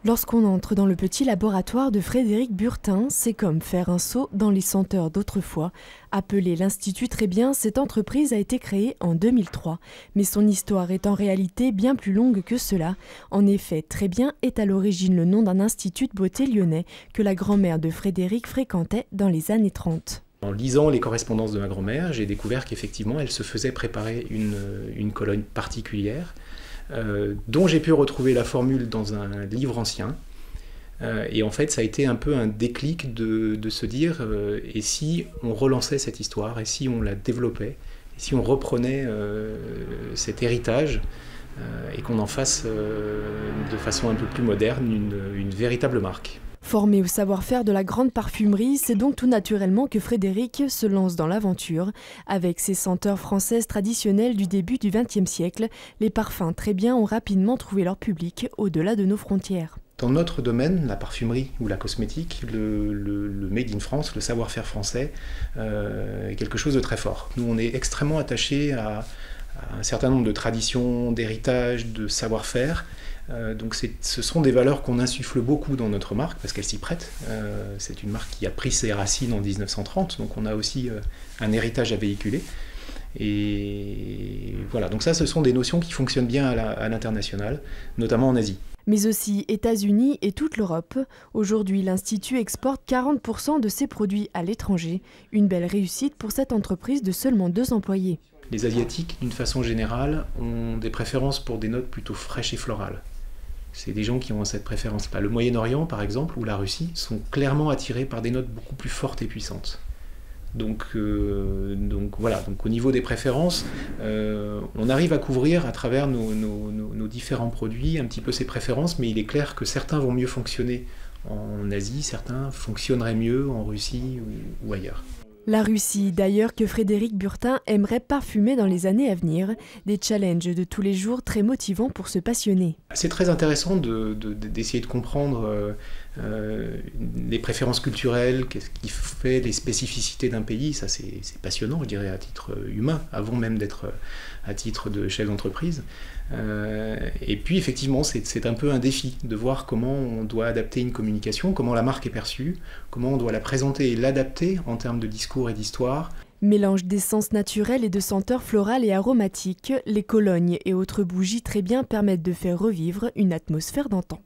Lorsqu'on entre dans le petit laboratoire de Frédéric Burtin, c'est comme faire un saut dans les senteurs d'autrefois. Appelée l'Institut Très Bien, cette entreprise a été créée en 2003. Mais son histoire est en réalité bien plus longue que cela. En effet, Très Bien est à l'origine le nom d'un institut de beauté lyonnais que la grand-mère de Frédéric fréquentait dans les années 30. En lisant les correspondances de ma grand-mère, j'ai découvert qu'effectivement, elle se faisait préparer une colonne particulière, dont j'ai pu retrouver la formule dans un livre ancien. Et en fait, ça a été un peu un déclic de se dire et si on relançait cette histoire, et si on la développait, et si on reprenait cet héritage et qu'on en fasse de façon un peu plus moderne une véritable marque. Formé au savoir-faire de la grande parfumerie, c'est donc tout naturellement que Frédéric se lance dans l'aventure. Avec ses senteurs françaises traditionnelles du début du XXe siècle, les parfums Très Bien ont rapidement trouvé leur public au-delà de nos frontières. Dans notre domaine, la parfumerie ou la cosmétique, le Made in France, le savoir-faire français, est quelque chose de très fort. Nous, on est extrêmement attachés à un certain nombre de traditions, d'héritages, de savoir-faire. Donc ce sont des valeurs qu'on insuffle beaucoup dans notre marque parce qu'elle s'y prête. C'est une marque qui a pris ses racines en 1930, donc on a aussi un héritage à véhiculer. Et voilà, donc ça, ce sont des notions qui fonctionnent bien à l'international, notamment en Asie. Mais aussi États-Unis et toute l'Europe. Aujourd'hui, l'Institut exporte 40% de ses produits à l'étranger. Une belle réussite pour cette entreprise de seulement 2 employés. Les Asiatiques, d'une façon générale, ont des préférences pour des notes plutôt fraîches et florales. C'est des gens qui ont cette préférence-là. Le Moyen-Orient, par exemple, ou la Russie, sont clairement attirés par des notes beaucoup plus fortes et puissantes. Donc voilà, donc au niveau des préférences, on arrive à couvrir à travers nos différents produits un petit peu ces préférences, mais il est clair que certains vont mieux fonctionner en Asie, certains fonctionneraient mieux en Russie ou ailleurs. La Russie, d'ailleurs, que Frédéric Burtin aimerait parfumer dans les années à venir. Des challenges de tous les jours très motivants pour se passionner. C'est très intéressant d'essayer de comprendre les préférences culturelles, qu'est-ce qui fait les spécificités d'un pays. Ça, c'est passionnant, je dirais, à titre humain, avant même d'être à titre de chef d'entreprise. Et puis, effectivement, c'est un peu un défi de voir comment on doit adapter une communication, comment la marque est perçue, comment on doit la présenter et l'adapter en termes de discours et d'histoire. Mélange d'essences naturelles et de senteurs florales et aromatiques, les colognes et autres bougies Très Bien permettent de faire revivre une atmosphère d'antan.